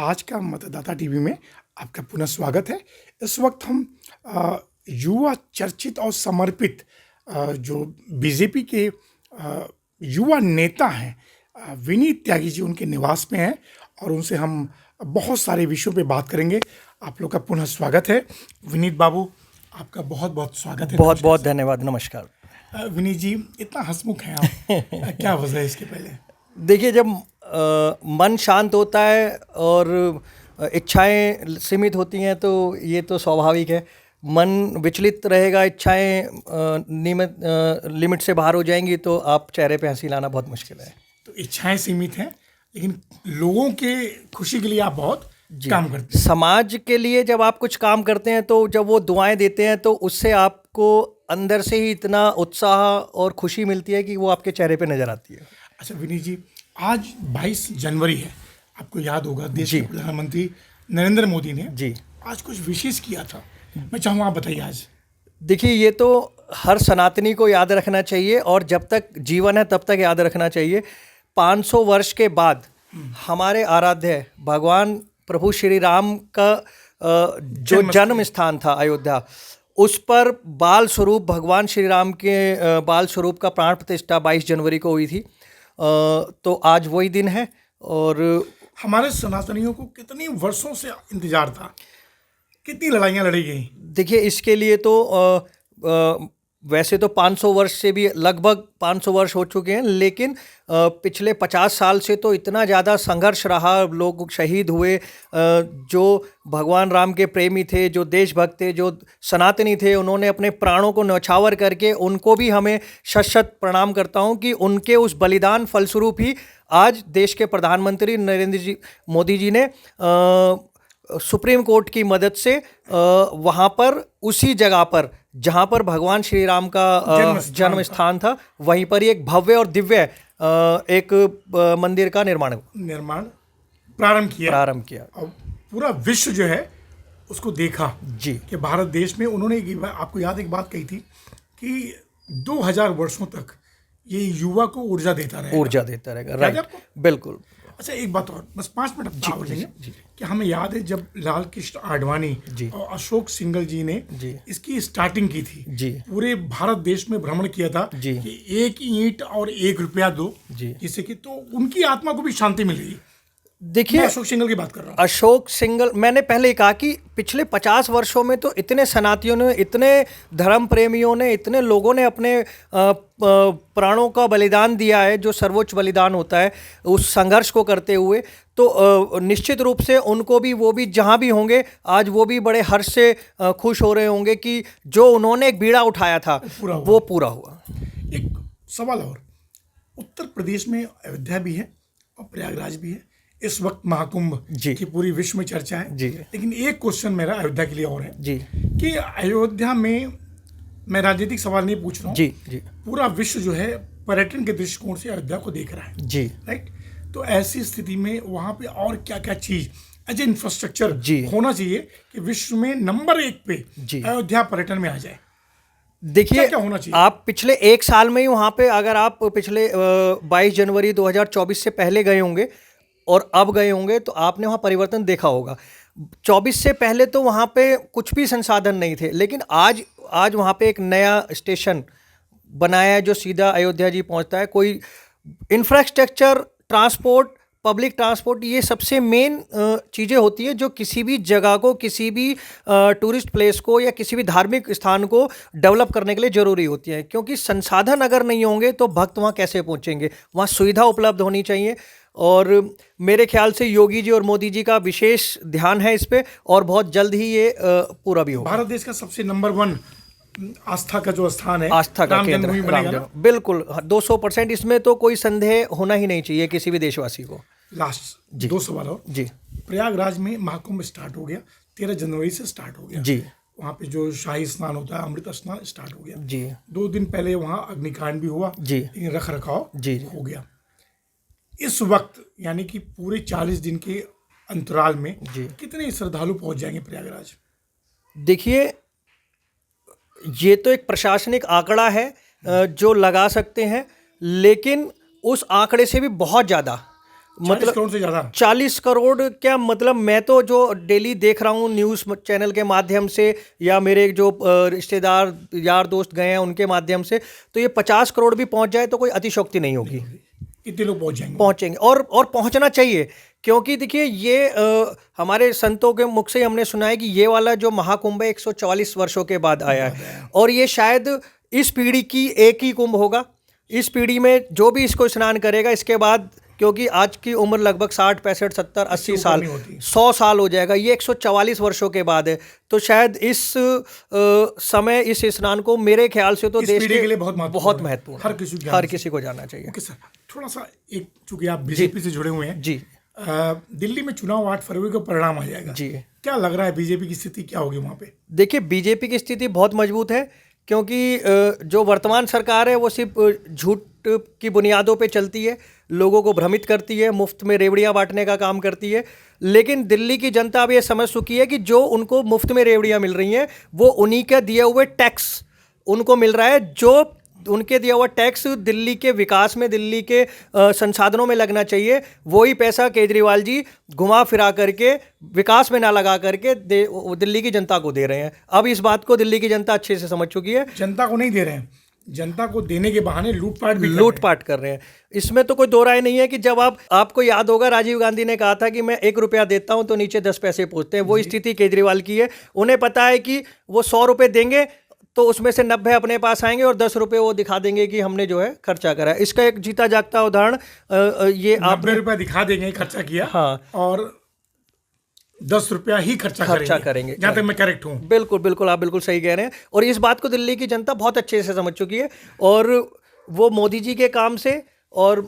आज का मतदाता टीवी में आपका पुनः स्वागत है। इस वक्त हम युवा चर्चित और समर्पित जो बीजेपी के युवा नेता हैं विनीत त्यागी जी उनके निवास में हैं और उनसे हम बहुत सारे विषयों पे बात करेंगे। आप लोग का पुनः स्वागत है। विनीत बाबू, आपका बहुत बहुत स्वागत है। बहुत बहुत धन्यवाद। नमस्कार। विनीत जी, इतना हंसमुख हैं आप, क्या वजह है इसके पहले? देखिए, जब मन शांत होता है और इच्छाएं सीमित होती हैं तो ये तो स्वाभाविक है। मन विचलित रहेगा, इच्छाएं नियमित लिमिट से बाहर हो जाएंगी तो आप चेहरे पे हंसी लाना बहुत मुश्किल है। तो इच्छाएं सीमित हैं, लेकिन लोगों के खुशी के लिए आप बहुत काम करते हैं। समाज के लिए जब आप कुछ काम करते हैं तो जब वो दुआएं देते हैं तो उससे आपको अंदर से ही इतना उत्साह और खुशी मिलती है कि वो आपके चेहरे पे नजर आती है। अच्छा विनीत जी, आज 22 जनवरी है। आपको याद होगा देश के प्रधानमंत्री नरेंद्र मोदी ने जी आज कुछ विशेष किया था। मैं चाहूँगा आप बताइए आज। देखिए, ये तो हर सनातनी को याद रखना चाहिए और जब तक जीवन है तब तक याद रखना चाहिए। 500 वर्ष के बाद हमारे आराध्य भगवान प्रभु श्री राम का जो जन्म स्थान था अयोध्या, उस पर बाल स्वरूप भगवान श्री राम के बाल स्वरूप का प्राण प्रतिष्ठा 22 जनवरी को हुई थी। तो आज वही दिन है और हमारे सनातनियों को कितने वर्षों से इंतजार था, कितनी लड़ाइयाँ लड़ी गई। देखिए, इसके लिए तो वैसे तो 500 वर्ष से भी लगभग 500 वर्ष हो चुके हैं, लेकिन पिछले 50 साल से तो इतना ज़्यादा संघर्ष रहा। लोग शहीद हुए, जो भगवान राम के प्रेमी थे, जो देशभक्त थे, जो सनातनी थे, उन्होंने अपने प्राणों को न्यौछावर करके, उनको भी हमें शत शत प्रणाम करता हूं कि उनके उस बलिदान फलस्वरूप ही आज देश के प्रधानमंत्री नरेंद्र मोदी जी ने सुप्रीम कोर्ट की मदद से वहाँ पर उसी जगह पर जहाँ पर भगवान श्री राम का जन्म स्थान था, वहीं पर एक भव्य और दिव्य एक मंदिर का निर्माण प्रारंभ किया और पूरा विश्व जो है उसको देखा जी कि भारत देश में उन्होंने आपको याद एक बात कही थी कि 2000 वर्षों तक ये युवा को ऊर्जा देता रहेगा। राइट, बिल्कुल। अच्छा, एक बात और, बस 5 मिनट आप बोलेंगे कि हमें याद है जब लाल कृष्ण आडवाणी और अशोक सिंघल जी ने इसकी स्टार्टिंग की थी, पूरे भारत देश में भ्रमण किया था कि 1 ईंट और 1 रुपया दो, जिससे कि तो उनकी आत्मा को भी शांति मिलेगी। देखिए, अशोक सिंघल की बात कर रहा हूँ। अशोक सिंघल, मैंने पहले कहा कि पिछले 50 वर्षों में तो इतने सनातियों ने, इतने धर्म प्रेमियों ने, इतने लोगों ने अपने प्राणों का बलिदान दिया है, जो सर्वोच्च बलिदान होता है उस संघर्ष को करते हुए। तो निश्चित रूप से उनको भी, वो भी जहाँ भी होंगे आज, वो भी बड़े हर्ष से खुश हो रहे होंगे कि जो उन्होंने एक बीड़ा उठाया था वो पूरा हुआ। एक सवाल और, उत्तर प्रदेश में अयोध्या भी है और प्रयागराज भी है। इस वक्त महाकुंभ की पूरी विश्व में चर्चा है लेकिन एक क्वेश्चन मेरा अयोध्या के लिए और है कि अयोध्या में, मैं राजनीतिक सवाल नहीं पूछ रहा हूँ, पूरा विश्व जो है पर्यटन के दृष्टिकोण से अयोध्या को देख रहा है राइट। तो ऐसी स्थिति में वहाँ पे और क्या क्या चीज एज इंफ्रास्ट्रक्चर होना चाहिए कि विश्व में नंबर 1 पे अयोध्या पर्यटन में आ जाए? देखिए, क्या होना चाहिए? आप पिछले 1 साल में ही वहाँ पे, अगर आप पिछले 22 जनवरी 2024 से पहले गए होंगे और अब गए होंगे तो आपने वहाँ परिवर्तन देखा होगा। 24 से पहले तो वहाँ पे कुछ भी संसाधन नहीं थे, लेकिन आज वहाँ पे एक नया स्टेशन बनाया है जो सीधा अयोध्या जी पहुँचता है। कोई इंफ्रास्ट्रक्चर, ट्रांसपोर्ट, पब्लिक ट्रांसपोर्ट, ये सबसे मेन चीज़ें होती हैं जो किसी भी जगह को, किसी भी टूरिस्ट प्लेस को या किसी भी धार्मिक स्थान को डेवलप करने के लिए ज़रूरी होती हैं। क्योंकि संसाधन अगर नहीं होंगे तो भक्त वहाँ कैसे पहुँचेंगे? वहाँ सुविधा उपलब्ध होनी चाहिए और मेरे ख्याल से योगी जी और मोदी जी का विशेष ध्यान है इस पे और बहुत जल्द ही ये पूरा भी होगा। भारत देश का सबसे नंबर 1 आस्था का जो स्थान है, आस्था का केंद्र राम, बिल्कुल 200%, इसमें तो कोई संदेह होना ही नहीं चाहिए किसी भी देशवासी को। लास्ट 2 सवाल और जी। प्रयागराज में महाकुंभ स्टार्ट हो गया, 13 जनवरी से स्टार्ट हो गया जी। वहाँ पे जो शाही स्नान होता है, अमृत स्नान स्टार्ट हो गया जी। 2 दिन पहले वहाँ अग्निकांड भी हुआ जी, लेकिन रख रखाव हो गया। इस वक्त यानी कि पूरे 40 दिन के अंतराल में कितने श्रद्धालु पहुंच जाएंगे प्रयागराज? देखिए, ये तो एक प्रशासनिक आंकड़ा है जो लगा सकते हैं, लेकिन उस आंकड़े से भी बहुत ज़्यादा 40 करोड़ से ज्यादा। 40 करोड़ क्या, मतलब मैं तो जो डेली देख रहा हूँ न्यूज़ चैनल के माध्यम से या मेरे जो रिश्तेदार यार दोस्त गए हैं उनके माध्यम से, तो ये 50 करोड़ भी पहुंच जाए तो कोई अतिशयोक्ति नहीं होगी। इतने लोग पहुंचेंगे और पहुंचना चाहिए, क्योंकि देखिए ये हमारे संतों के मुख से हमने सुना है कि ये वाला जो महाकुंभ है 144 वर्षों के बाद आया है, और ये शायद इस पीढ़ी की एक ही कुंभ होगा। इस पीढ़ी में जो भी इसको स्नान करेगा, इसके बाद क्योंकि आज की उम्र लगभग 60, 65, 70, 80 साल, 100 साल हो जाएगा, ये 144 वर्षों के बाद है। तो शायद इस समय इस स्नान को मेरे ख्याल से तो देश के लिए बहुत महत्वपूर्ण, हर किसी को जाना चाहिए। ओके सर, थोड़ा सा एक, चूंकि आप बीजेपी से जुड़े हुए हैं जी, दिल्ली में चुनाव 8 फरवरी को परिणाम आ जाएगा जी, क्या लग रहा है बीजेपी की स्थिति क्या होगी वहाँ पे? देखिए बीजेपी की स्थिति बहुत मजबूत है, क्योंकि जो वर्तमान सरकार है वो सिर्फ झूठ की बुनियादों पे चलती है, लोगों को भ्रमित करती है, मुफ्त में रेवड़ियाँ बांटने का काम करती है। लेकिन दिल्ली की जनता अब ये समझ चुकी है कि जो उनको मुफ्त में रेवड़ियाँ मिल रही हैं वो उन्हीं के दिए हुए टैक्स उनको मिल रहा है। जो उनके दिया हुआ टैक्स दिल्ली के विकास में, दिल्ली के संसाधनों में लगना चाहिए, वही पैसा केजरीवाल जी घुमा फिरा करके विकास में ना लगा करके दिल्ली की जनता को दे रहे हैं। अब इस बात को दिल्ली की जनता अच्छे से समझ चुकी है। जनता को नहीं दे रहे हैं, जनता को देने के बहाने लूटपाट कर रहे हैं। इसमें तो कोई दो राय नहीं है कि जब आपको याद होगा राजीव गांधी ने कहा था कि मैं 1 रुपया देता हूं तो नीचे 10 पैसे पूछते हैं, वो स्थिति केजरीवाल की है। उन्हें पता है कि वो 100 रुपये देंगे तो उसमें से 90 अपने पास आएंगे और 10 रुपये वो दिखा देंगे कि हमने जो है खर्चा करा। इसका एक जीता जागता उदाहरण ये आप 90 रुपया दिखा देंगे खर्चा किया, हाँ, और 10 रुपया ही खर्चा करेंगे। जहाँ तक मैं करेक्ट हूँ? बिल्कुल बिल्कुल, आप बिल्कुल सही कह रहे हैं। और इस बात को दिल्ली की जनता बहुत अच्छे से समझ चुकी है, और वो मोदी जी के काम से और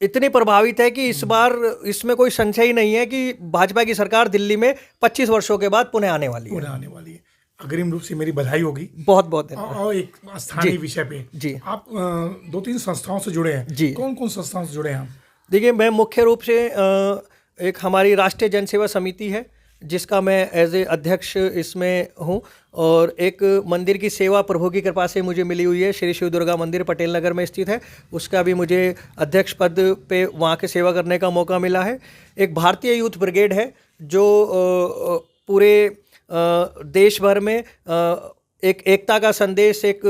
इतनी प्रभावित है कि इस बार इसमें कोई संशय ही नहीं है कि भाजपा की सरकार दिल्ली में 25 वर्षों के बाद पुनः आने वाली है। अग्रिम रूप से मेरी बधाई होगी। बहुत बहुत। और एक स्थानीय विषय पे जी, आप 2-3 संस्थाओं से जुड़े हैं जी, कौन कौन संस्थाओं से जुड़े हैं? देखिए मैं मुख्य रूप से एक हमारी राष्ट्रीय जनसेवा समिति है जिसका मैं एज ए अध्यक्ष इसमें हूँ, और एक मंदिर की सेवा प्रभु की कृपा से मुझे मिली हुई है, श्री शिव दुर्गा मंदिर पटेल नगर में स्थित है, उसका भी मुझे अध्यक्ष पद पे वहाँ के सेवा करने का मौका मिला है। एक भारतीय यूथ ब्रिगेड है जो पूरे देश भर में एक एकता का संदेश एक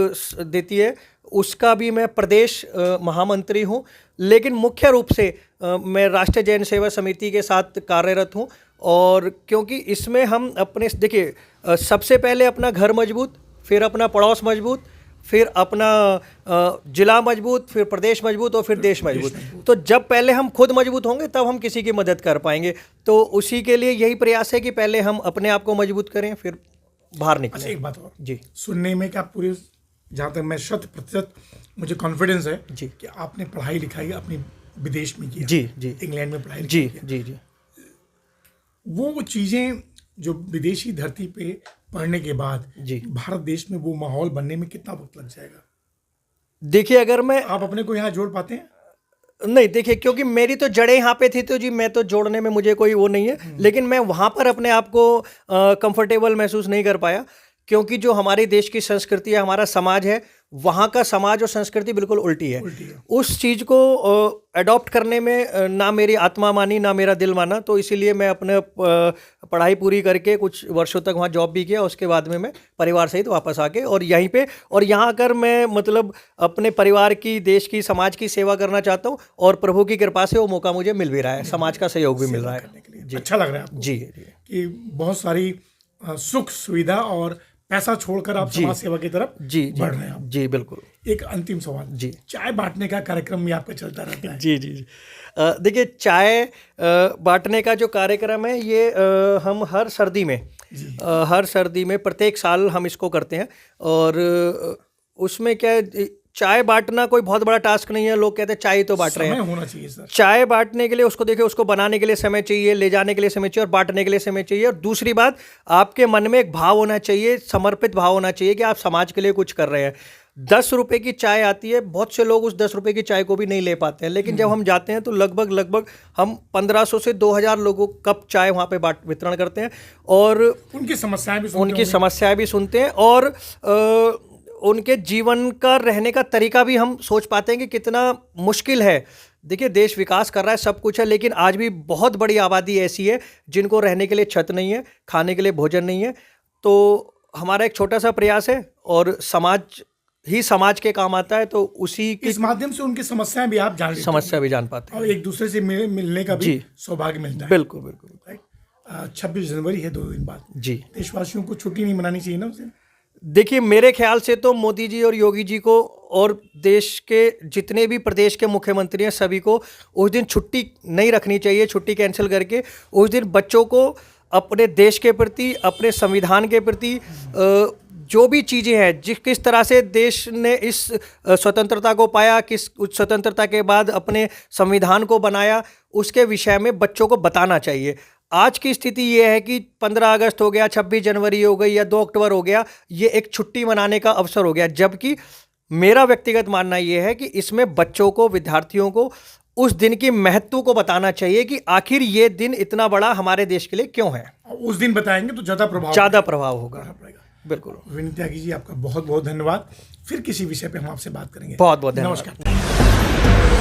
देती है, उसका भी मैं प्रदेश महामंत्री हूँ। लेकिन मुख्य रूप से मैं राष्ट्रीय जैन सेवा समिति के साथ कार्यरत हूँ, और क्योंकि इसमें हम अपने, देखिए सबसे पहले अपना घर मजबूत, फिर अपना पड़ोस मजबूत, फिर अपना जिला मजबूत, फिर प्रदेश मजबूत और फिर देश मजबूत। तो जब पहले हम खुद मजबूत होंगे तब हम किसी की मदद कर पाएंगे। तो उसी के लिए यही प्रयास है कि पहले हम अपने आप को मजबूत करें, फिर बाहर निकलें। अच्छा, एक बात और जी, सुनने में क्या पूरे, जहाँ तक मैं 100% मुझे कॉन्फिडेंस है जी कि आपने पढ़ाई लिखाई अपनी विदेश में की, जी जी, इंग्लैंड में पढ़ाई जी की, जी जी, वो चीज़ें जो विदेशी धरती पे पढ़ने के बाद जी भारत देश में वो माहौल बनने में कितना वक्त लग जाएगा? देखिए अगर मैं, आप अपने को यहाँ जोड़ पाते हैं? नहीं, देखिए क्योंकि मेरी तो जड़ें यहाँ पे थी, तो जी मैं तो जोड़ने में मुझे कोई वो नहीं है, लेकिन मैं वहाँ पर अपने आप को कंफर्टेबल महसूस नहीं कर पाया, क्योंकि जो हमारे देश की संस्कृति है, हमारा समाज है, वहाँ का समाज और संस्कृति बिल्कुल उल्टी है। उस चीज़ को अडॉप्ट करने में ना मेरी आत्मा मानी ना मेरा दिल माना, तो इसीलिए मैं अपने पढ़ाई पूरी करके कुछ वर्षों तक वहाँ जॉब भी किया, उसके बाद में मैं परिवार सहित वापस आके और यहीं पे, और यहाँ आकर मैं मतलब अपने परिवार की, देश की, समाज की सेवा करना चाहता हूँ, और प्रभु की कृपा से वो मौका मुझे मिल भी रहा है, समाज का सहयोग भी मिल रहा है जी। अच्छा लग रहा है आपको जी कि बहुत सारी सुख सुविधा और पैसा छोड़कर आप समाज सेवा की तरफ बढ़ रहे हैं। जी बिल्कुल। एक अंतिम सवाल जी, चाय बांटने का कार्यक्रम भी आपका चलता रहता है? जी जी, देखिए चाय बांटने का जो कार्यक्रम है ये हम हर सर्दी में प्रत्येक साल हम इसको करते हैं, और उसमें क्या है, चाय बांटना कोई बहुत बड़ा टास्क नहीं है। लोग कहते हैं चाय तो बांट रहे हैं, होना चाहिए सर। चाय बांटने के लिए उसको देखिए, उसको बनाने के लिए समय चाहिए, ले जाने के लिए समय चाहिए, और बांटने के लिए समय चाहिए। और दूसरी बात, आपके मन में एक भाव होना चाहिए, समर्पित भाव होना चाहिए कि आप समाज के लिए कुछ कर रहे हैं। 10 रुपए की चाय आती है, बहुत से लोग उस 10 रुपए की चाय को भी नहीं ले पाते हैं, लेकिन जब हम जाते हैं तो लगभग हम 1500 से 2000 लोगों कप चाय वहाँ पे वितरण करते हैं, और उनकी समस्याएं भी सुनते हैं, और उनके जीवन का रहने का तरीका भी हम सोच पाते हैं कि कितना मुश्किल है देखिए, देश विकास कर रहा है, सब कुछ है, लेकिन आज भी बहुत बड़ी आबादी ऐसी है जिनको रहने के लिए छत नहीं है, खाने के लिए भोजन नहीं है। तो हमारा एक छोटा सा प्रयास है और समाज के काम आता है, तो उसी के इस माध्यम से उनकी समस्याएं भी आप जान पाते हैं और एक दूसरे से मिलने का भी सौभाग्य मिलता है। बिल्कुल बिल्कुल। 26 जनवरी है, 2 दिन बाद जी। देशवासियों को छुट्टी नहीं मनानी चाहिए ना उस दिन? देखिए, मेरे ख्याल से तो मोदी जी और योगी जी को और देश के जितने भी प्रदेश के मुख्यमंत्री हैं सभी को उस दिन छुट्टी नहीं रखनी चाहिए। छुट्टी कैंसिल करके उस दिन बच्चों को अपने देश के प्रति, अपने संविधान के प्रति जो भी चीज़ें हैं, किस तरह से देश ने इस स्वतंत्रता को पाया, किस स्वतंत्रता के बाद अपने संविधान को बनाया, उसके विषय में बच्चों को बताना चाहिए। आज की स्थिति ये है कि 15 अगस्त हो गया, 26 जनवरी हो गई या 2 अक्टूबर हो गया, ये एक छुट्टी मनाने का अवसर हो गया। जबकि मेरा व्यक्तिगत मानना ये है कि इसमें बच्चों को, विद्यार्थियों को उस दिन की महत्व को बताना चाहिए कि आखिर ये दिन इतना बड़ा हमारे देश के लिए क्यों है। उस दिन बताएंगे तो ज़्यादा प्रभाव होगा। बिल्कुल। विनीत त्यागी जी, आपका बहुत बहुत धन्यवाद। फिर किसी विषय पे हम आपसे बात करेंगे। बहुत बहुत धन्यवाद। नमस्कार।